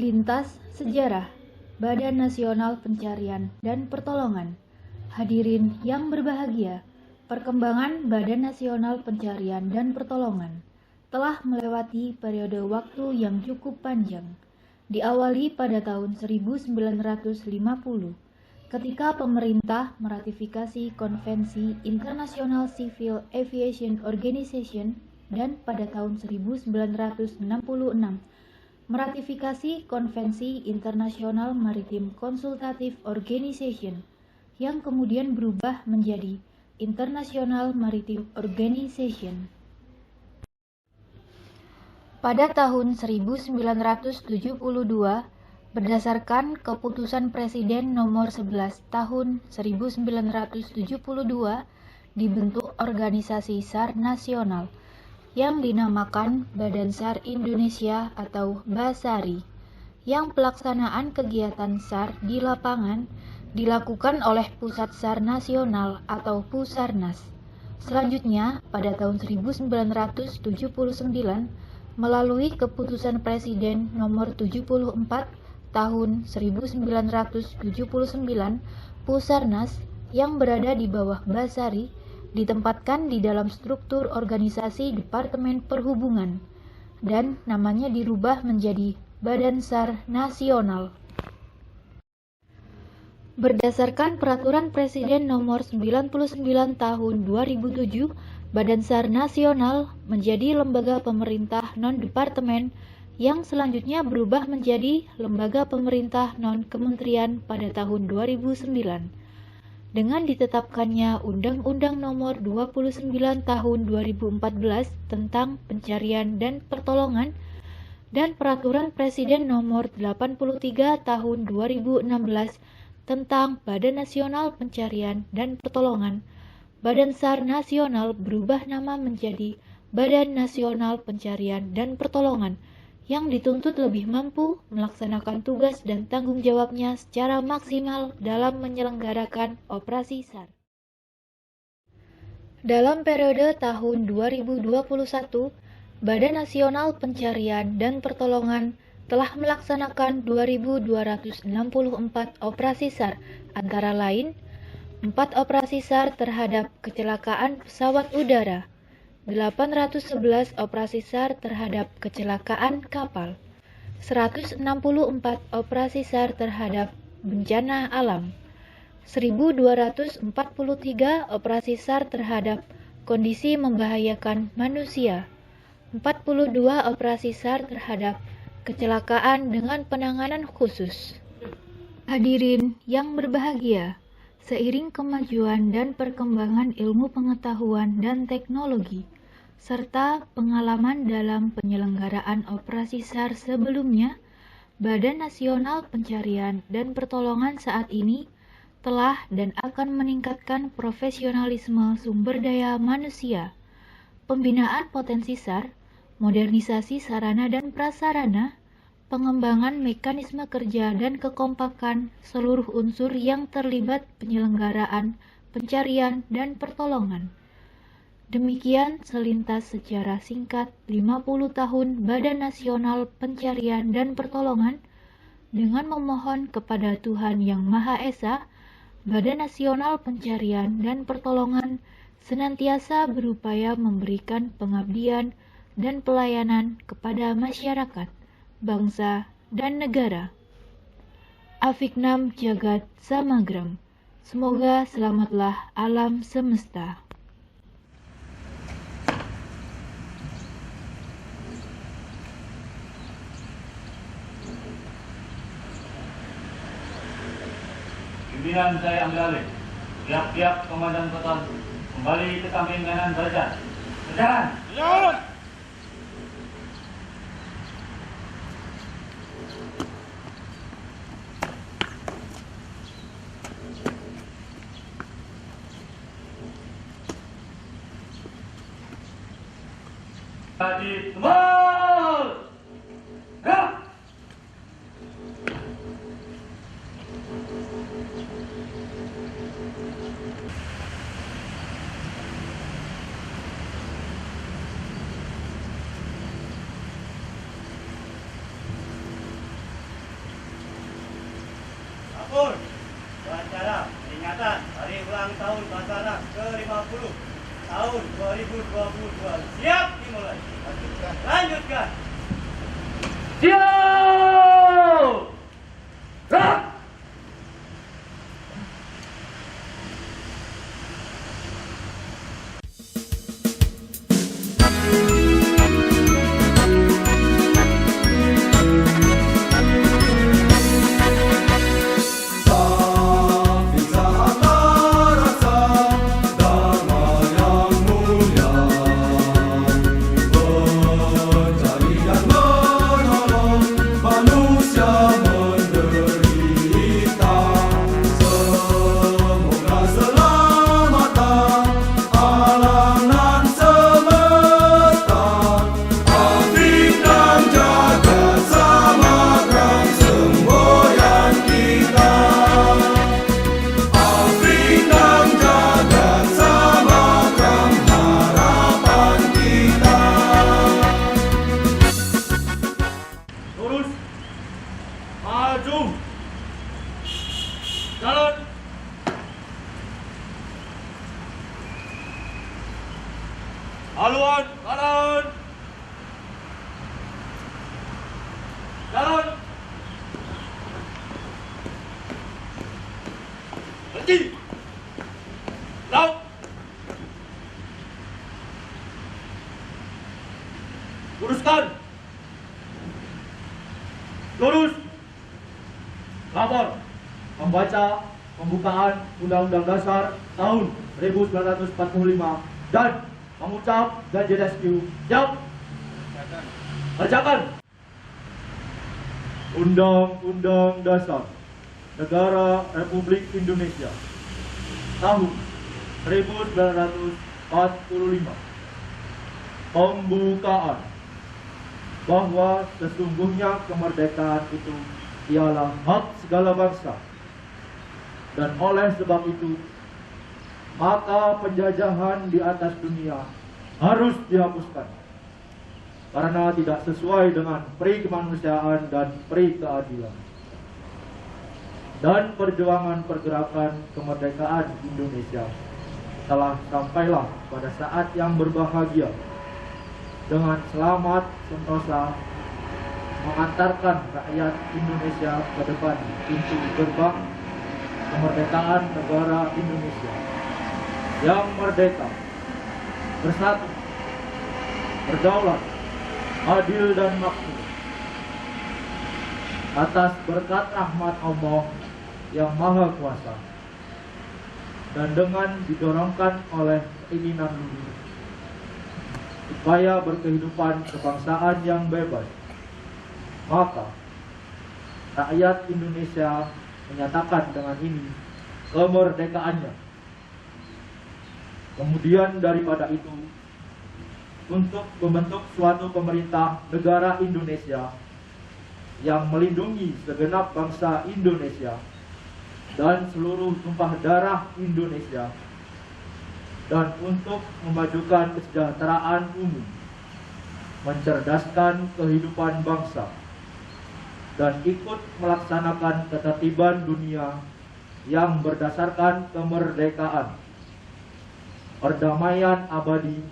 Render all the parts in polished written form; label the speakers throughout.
Speaker 1: Selintas sejarah Badan Nasional Pencarian dan Pertolongan. Hadirin yang berbahagia, perkembangan Badan Nasional Pencarian dan Pertolongan telah melewati periode waktu yang cukup panjang. Diawali pada tahun 1950 ketika pemerintah meratifikasi Konvensi International Civil Aviation Organization dan pada tahun 1966 meratifikasi Konvensi International Maritime Consultative Organization yang kemudian berubah menjadi International Maritime Organization. Pada tahun 1972, berdasarkan Keputusan Presiden Nomor 11 Tahun 1972, dibentuk Organisasi SAR Nasional yang dinamakan Badan SAR Indonesia atau BASARI, yang pelaksanaan kegiatan SAR di lapangan dilakukan oleh Pusat SAR Nasional atau Pusarnas. Selanjutnya, pada tahun 1979, melalui Keputusan Presiden Nomor 74 Tahun 1979, Pusarnas yang berada di bawah BASARI ditempatkan di dalam struktur organisasi Departemen Perhubungan dan namanya dirubah menjadi Badan SAR Nasional. Berdasarkan Peraturan Presiden Nomor 99 Tahun 2007, Badan SAR Nasional menjadi lembaga pemerintah non-departemen yang selanjutnya berubah menjadi lembaga pemerintah non-kementerian pada tahun 2009. Dengan ditetapkannya Undang-Undang Nomor 29 Tahun 2014 tentang Pencarian dan Pertolongan dan Peraturan Presiden Nomor 83 Tahun 2016 tentang Badan Nasional Pencarian dan Pertolongan, Badan SAR Nasional berubah nama menjadi Badan Nasional Pencarian dan Pertolongan yang dituntut lebih mampu melaksanakan tugas dan tanggung jawabnya secara maksimal dalam menyelenggarakan operasi SAR. Dalam periode tahun 2021, Badan Nasional Pencarian dan Pertolongan telah melaksanakan 2.264 operasi SAR, antara lain 4 operasi SAR terhadap kecelakaan pesawat udara, 811 operasi SAR terhadap kecelakaan kapal, 164 operasi SAR terhadap bencana alam, 1.243 operasi SAR terhadap kondisi membahayakan manusia, 42 operasi SAR terhadap kecelakaan dengan penanganan khusus. Hadirin yang berbahagia, seiring kemajuan dan perkembangan ilmu pengetahuan dan teknologi, serta pengalaman dalam penyelenggaraan operasi SAR sebelumnya, Badan Nasional Pencarian dan Pertolongan saat ini telah dan akan meningkatkan profesionalisme sumber daya manusia, pembinaan potensi SAR, modernisasi sarana dan prasarana, pengembangan mekanisme kerja dan kekompakan seluruh unsur yang terlibat penyelenggaraan pencarian dan pertolongan. Demikian selintas sejarah singkat 50 tahun Badan Nasional Pencarian dan Pertolongan. Dengan memohon kepada Tuhan Yang Maha Esa, Badan Nasional Pencarian dan Pertolongan senantiasa berupaya memberikan pengabdian dan pelayanan kepada masyarakat, bangsa, dan negara. Afiknam Jagat Samagram. Semoga selamatlah alam semesta.
Speaker 2: Pimpinan saya ambil alih. Pihak-pihak komandan kota kembali ke samping kanan berjalan. Berjalan. Tadi tembak. Gerak.
Speaker 3: Dapur Upacara peringatan Hari Ulang Tahun Basarnas ke-50 tahun 2022 siap dimulai. Lanjutkan.
Speaker 2: Siap! Gerak!
Speaker 3: Lurus. Maju. Jalan. Haluan kanan. Jalan. Berhenti. Laut. Luruskan. Lurus. Lapor. Membaca pembukaan Undang-Undang Dasar tahun 1945 dan mengucap janji rescue. Siap. Kerjakan. Undang-Undang Dasar Negara Republik Indonesia tahun 1945. Pembukaan. Bahwa sesungguhnya kemerdekaan itu ialah hak segala bangsa, dan oleh sebab itu maka penjajahan di atas dunia harus dihapuskan karena tidak sesuai dengan peri kemanusiaan dan peri keadilan. Dan perjuangan pergerakan kemerdekaan Indonesia telah sampailah pada saat yang berbahagia dengan selamat sentosa mengantarkan rakyat Indonesia ke depan pintu gerbang kemerdekaan negara Indonesia yang merdeka, bersatu, berdaulat, adil dan makmur atas berkat rahmat Allah yang Maha Kuasa, dan dengan didorongkan oleh keinginan luhur upaya berkehidupan kebangsaan yang bebas, maka rakyat Indonesia menyatakan dengan ini kemerdekaannya. Kemudian daripada itu, untuk membentuk suatu pemerintah negara Indonesia yang melindungi segenap bangsa Indonesia dan seluruh tumpah darah Indonesia, dan untuk memajukan kesejahteraan umum, mencerdaskan kehidupan bangsa, dan ikut melaksanakan ketertiban dunia yang berdasarkan kemerdekaan, perdamaian abadi,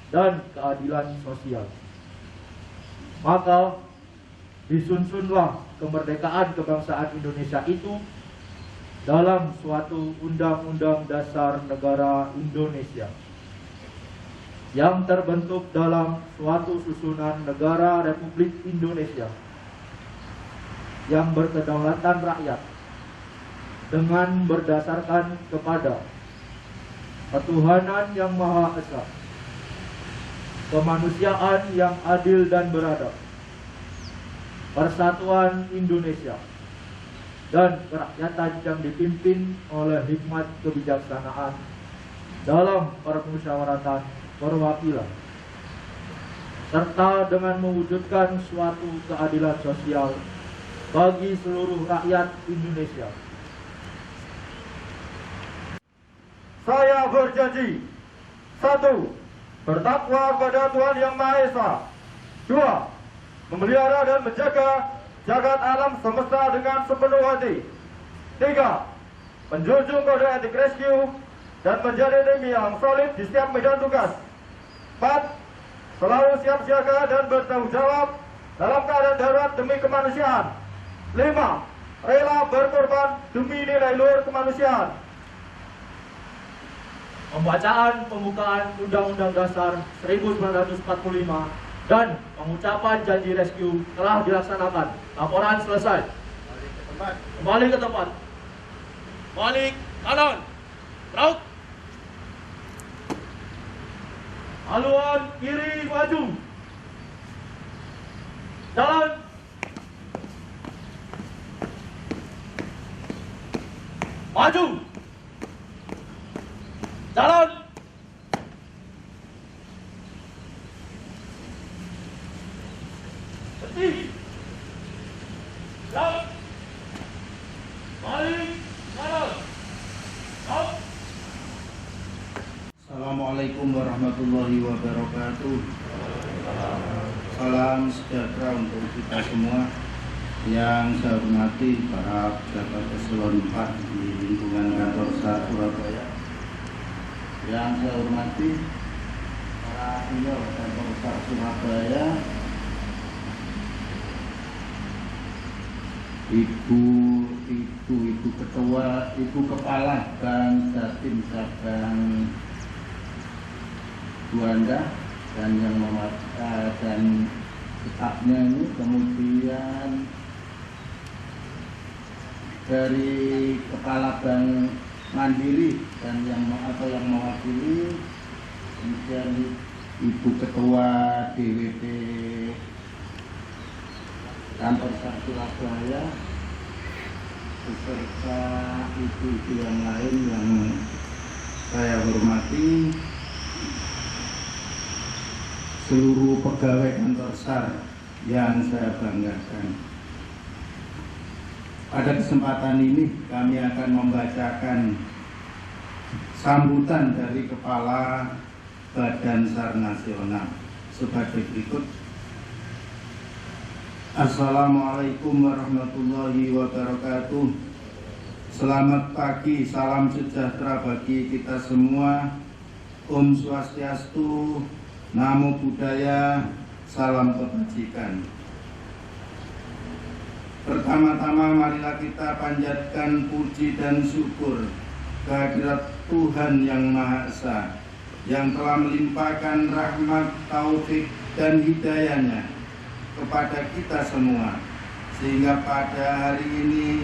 Speaker 3: dan keadilan sosial. Maka disunsunlah kemerdekaan kebangsaan Indonesia itu dalam suatu Undang-Undang Dasar Negara Indonesia yang terbentuk dalam suatu susunan negara Republik Indonesia yang berkedaulatan rakyat dengan berdasarkan kepada ketuhanan yang Maha Esa, kemanusiaan yang adil dan beradab, persatuan Indonesia, dan kerakyatan yang dipimpin oleh hikmat kebijaksanaan dalam permusyawaratan perwakilan, serta dengan mewujudkan suatu keadilan sosial bagi seluruh rakyat Indonesia. Saya berjanji: 1. Bertakwa kepada Tuhan Yang Maha Esa. 2. Memelihara dan menjaga jagat alam semesta dengan sepenuh hati. 3. Menjunjung kode etik rescue dan menjadi tim yang solid di setiap medan tugas. 4. Selalu siap siaga dan bertanggung jawab dalam keadaan darurat demi kemanusiaan. 5. Rela berkorban demi nilai luhur kemanusiaan. Pembacaan pembukaan Undang-Undang Dasar 1945 dan pengucapan janji rescue telah dilaksanakan. Laporan selesai. Kembali ke tempat.
Speaker 4: Balik kanan. Laut.
Speaker 3: Haluan kiri maju. Jalan.
Speaker 4: Maju. Jalan.
Speaker 3: Berhenti.
Speaker 4: Jalan. Balik kanan. Laut.
Speaker 5: Assalamualaikum warahmatullahi wabarakatuh. Salam sejahtera untuk kita semua. Yang saya hormati para pejabat eselon 4 di lingkungan kantor SAR Surabaya. Yang saya hormati para senior kantor SAR Surabaya, Ibu Ketua, Ibu Kepala dan Jatim Cabang Juanda dan yang dan stafnya ini, kemudian dari Kepala Bank Mandiri dan yang mewakili, kemudian Ibu Ketua DWP Kantor SAR Surabaya beserta ibu-ibu yang lain yang saya hormati, seluruh pegawai kantor SAR yang saya banggakan. Pada kesempatan ini kami akan membacakan sambutan dari Kepala Badan SAR Nasional sebagai berikut. Assalamualaikum warahmatullahi wabarakatuh. Selamat pagi, salam sejahtera bagi kita semua. Om Swastiastu, Namo Buddhaya, salam kebajikan. Pertama-tama marilah kita panjatkan puji dan syukur kehadirat Tuhan Yang Maha Esa yang telah melimpahkan rahmat, taufik dan hidayahnya kepada kita semua, sehingga pada hari ini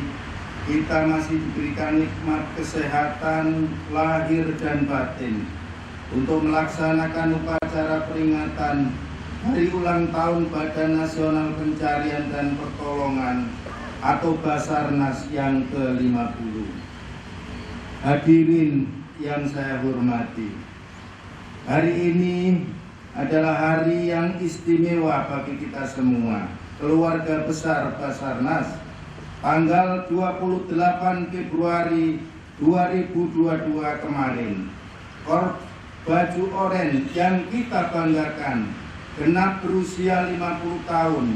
Speaker 5: kita masih diberikan nikmat kesehatan lahir dan batin untuk melaksanakan upacara peringatan Hari Ulang Tahun Badan Nasional Pencarian dan Pertolongan atau Basarnas yang ke-50. Hadirin yang saya hormati, hari ini adalah hari yang istimewa bagi kita semua, keluarga besar Basarnas. Tanggal 28 Februari 2022 kemarin, Korps Baju Oranye yang kita banggakan genap berusia 50 tahun,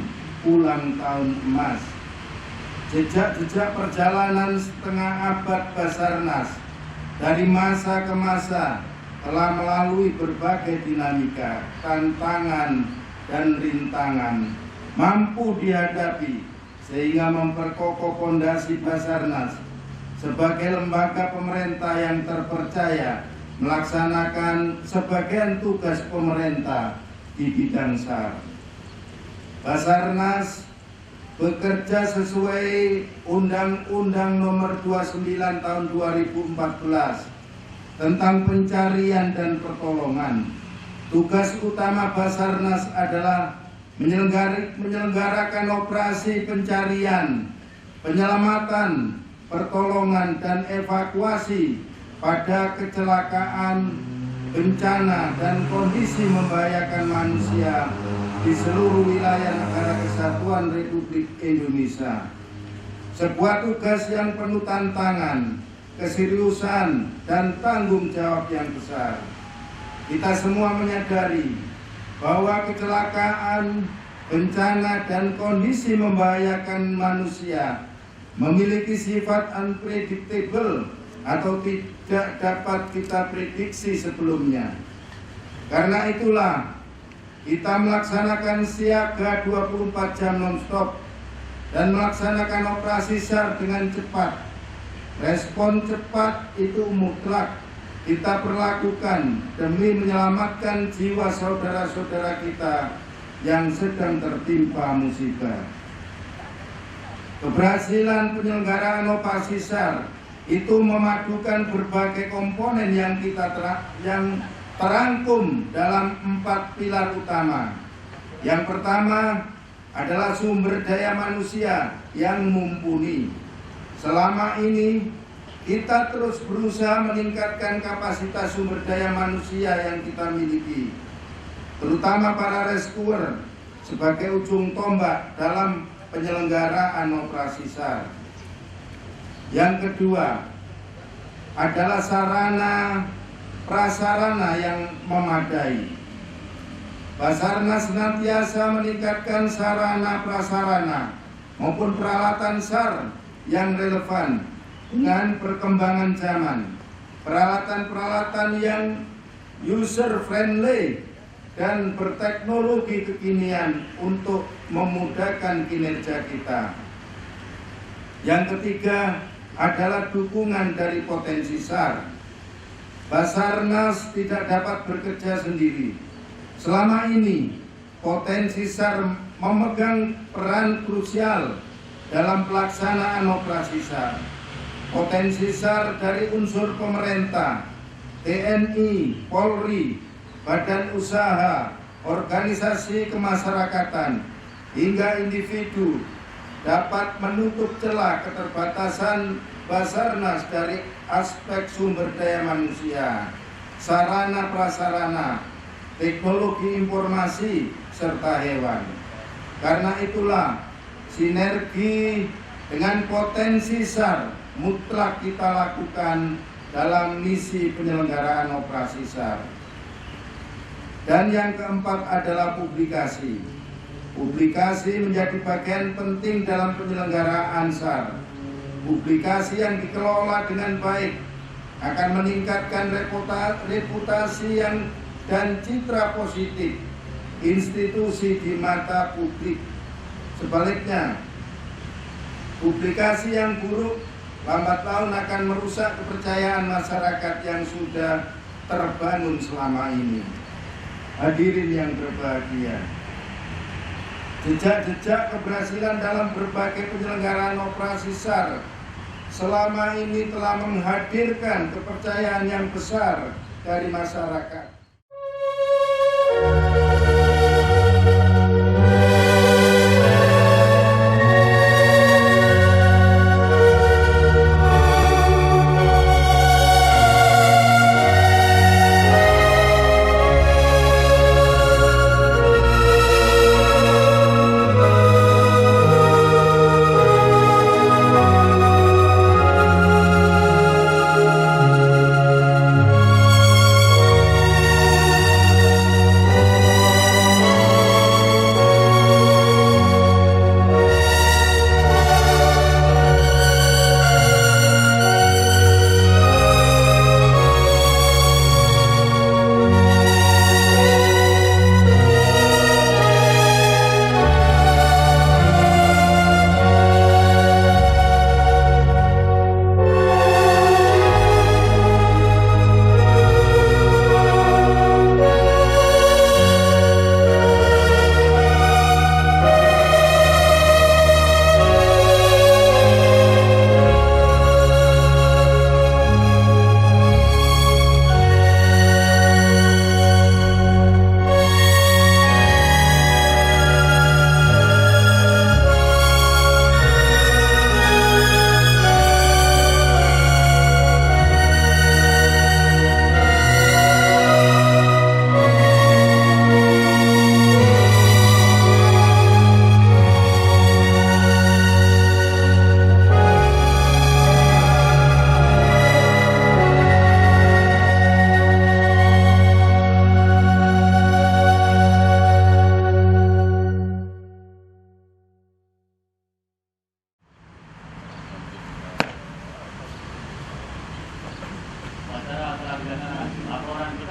Speaker 5: ulang tahun emas. Jejak-jejak perjalanan setengah abad Basarnas dari masa ke masa telah melalui berbagai dinamika, tantangan dan rintangan, mampu dihadapi sehingga memperkokoh fondasi Basarnas sebagai lembaga pemerintah yang terpercaya melaksanakan sebagian tugas pemerintah di bidang SAR. Basarnas bekerja sesuai Undang-Undang Nomor 29 Tahun 2014 tentang pencarian dan pertolongan. Tugas utama Basarnas adalah menyelenggarakan operasi pencarian, penyelamatan, pertolongan dan evakuasi pada kecelakaan, bencana dan kondisi membahayakan manusia di seluruh wilayah Negara Kesatuan Republik Indonesia. Sebuah tugas yang penuh tantangan, keseriusan dan tanggung jawab yang besar. Kita semua menyadari bahwa kecelakaan, bencana dan kondisi membahayakan manusia memiliki sifat unpredictable atau tidak dapat kita prediksi sebelumnya. Karena itulah kita melaksanakan siaga 24 jam non-stop dan melaksanakan operasi SAR dengan cepat. Respon cepat itu mutlak kita perlakukan demi menyelamatkan jiwa saudara-saudara kita yang sedang tertimpa musibah. Keberhasilan penyelenggaraan operasi SAR itu memadukan berbagai komponen yang terangkum dalam 4 pilar utama. Yang pertama adalah sumber daya manusia yang mumpuni. Selama ini kita terus berusaha meningkatkan kapasitas sumber daya manusia yang kita miliki, terutama para rescuer sebagai ujung tombak dalam penyelenggaraan operasi SAR. Yang kedua adalah sarana prasarana yang memadai. Basarnas senantiasa meningkatkan sarana prasarana maupun peralatan SAR yang relevan dengan perkembangan zaman. Peralatan-peralatan yang user friendly dan berteknologi kekinian untuk memudahkan kinerja kita. Yang ketiga adalah dukungan dari potensi SAR. Basarnas tidak dapat bekerja sendiri. Selama ini potensi SAR memegang peran krusial dalam pelaksanaan operasi SAR. Potensi SAR dari unsur pemerintah, TNI, Polri, badan usaha, organisasi kemasyarakatan, hingga individu dapat menutup celah keterbatasan Basarnas dari aspek sumber daya manusia, sarana prasarana, teknologi informasi, serta hewan. Karena itulah sinergi dengan potensi SAR mutlak kita lakukan dalam misi penyelenggaraan operasi SAR. Dan yang keempat adalah publikasi. Publikasi menjadi bagian penting dalam penyelenggaraan SAR. Publikasi yang dikelola dengan baik akan meningkatkan reputasi dan citra positif institusi di mata publik. Sebaliknya, publikasi yang buruk lambat laun akan merusak kepercayaan masyarakat yang sudah terbangun selama ini. Hadirin yang berbahagia, jejak-jejak keberhasilan dalam berbagai penyelenggaraan operasi SAR selama ini telah menghadirkan kepercayaan yang besar dari masyarakat.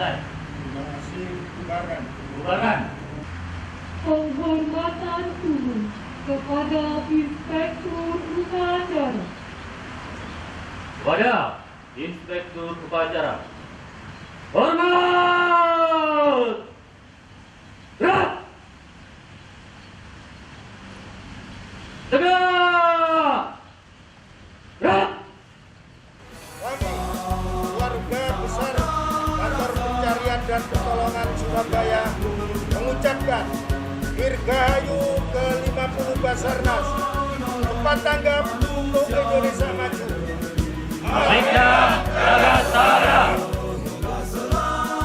Speaker 2: selesai.
Speaker 3: Terima kasih. Bubarkan.
Speaker 2: Bubarkan.
Speaker 6: Penghormatan umum kepada Inspektur Upacara.
Speaker 2: Kepada Inspektur Upacara. Hormat! Gerak! Tegak! Gerak!
Speaker 3: Kami, keluarga besar Kantor Pencarian dan Pertolongan Surabaya, mengucapkan Dirgahayu ke-50 Basarnas. Cepat tanggap untuk Indonesia Maju.
Speaker 2: Abhidam Jagat Sahara.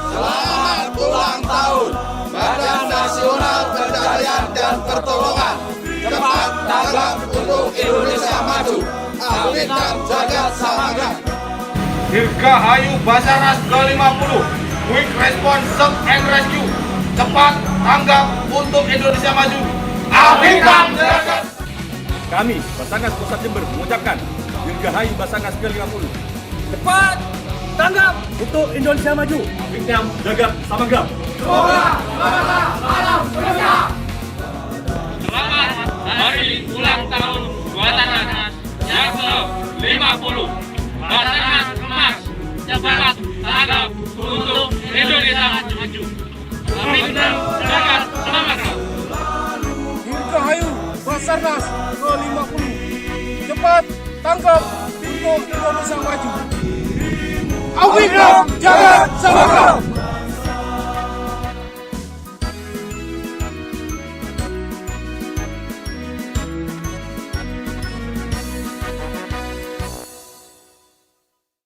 Speaker 7: Selamat ulang tahun Badan Nasional Pencarian dan Pertolongan. Cepat tanggap untuk Indonesia Maju. Abhidam Jagat Sahara.
Speaker 8: Dirgahayu Basarnas ke-50 Quick Response Search and Rescue. Cepat tanggap untuk Indonesia Maju. Abhidam Jagat.
Speaker 4: Kami, Basarnas Pusat Jember, mengucapkan Dirgahayu Basarnas ke-50. Cepat tanggap untuk Indonesia Maju. Abhidam Jagat Samagam.
Speaker 9: Selamat hari ulang tahun Basarnas yang ke-50. Basarnas emas, cepat tanggap untuk Indonesia Maju. Abhidam Jagat Samagam.
Speaker 3: Dirgahayu Basarnas ke-50. Cepat tanggap untuk Indonesia Maju. Abhidam Jagat Samagam.